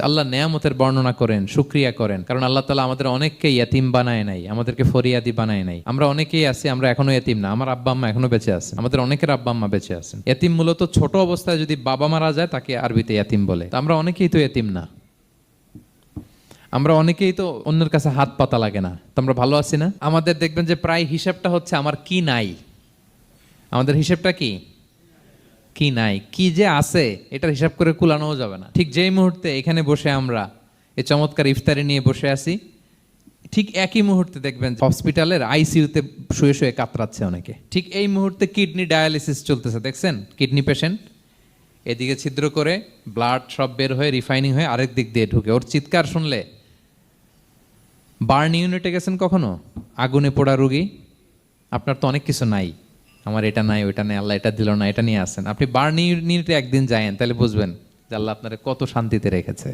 আল্লাহ নেয়ামতের বর্ণনা করেন, শুকরিয়া করেন, কারণ আল্লাহ তাআলা আমাদের অনেককে ইয়াতিম বানায় নাই, আমাদেরকে ফরিয়াদি বানায় নাই। আমরা অনেকেই আছি, আমরা এখনো ইয়াতিম না, আমার আব্বা আম্মা এখনো বেঁচে আছেন, আমাদের অনেকের আব্বা আম্মা বেঁচে আছেন। ইয়াতিম মূলত ছোট অবস্থায় যদি বাবা মারা যায় তাকে আরবিতে ইয়াতিম বলে। তা আমরা অনেকেই তো ইয়াতিম না, আমরা অনেকেই তো অন্যের কাছে হাত পাতা লাগে না। তো আমরা ভালো আছি না? আমাদের দেখবেন যে প্রায় হিসাবটা হচ্ছে আমার কি নাই। আমাদের হিসাবটা কি কি নাই, কি যে আছে এটার হিসাব করে কুলানোও যাবে না। ঠিক যেই মুহূর্তে এখানে বসে আমরা এই চমৎকার ইফতারি নিয়ে বসে আছি, ঠিক একই মুহূর্তে দেখবেন হসপিটালের আইসিইউতে শুয়ে শুয়ে কাতরাচ্ছে অনেকে। ঠিক এই মুহূর্তে কিডনি ডায়ালিসিস চলতেছে, দেখছেন? কিডনি পেশেন্ট এদিকে ছিদ্র করে ব্লাড সব বের হয়ে রিফাইনিং হয়ে আরেক দিক দিয়ে ঢুকে। ওর চিৎকার শুনলে, বার্ন ইউনিটে গেছেন কখনো? আগুনে পোড়া রুগী, আপনার তো অনেক কিছু নাই, আমার এটা নাই ওইটা নাই, আল্লাহ এটা দিল না, এটা নিয়ে আসেন। আপনি বার্ন ইউনিটে একদিন যায়েন, তাহলে বুঝবেন যে আল্লাহ আপনারে কত শান্তিতে রেখেছে।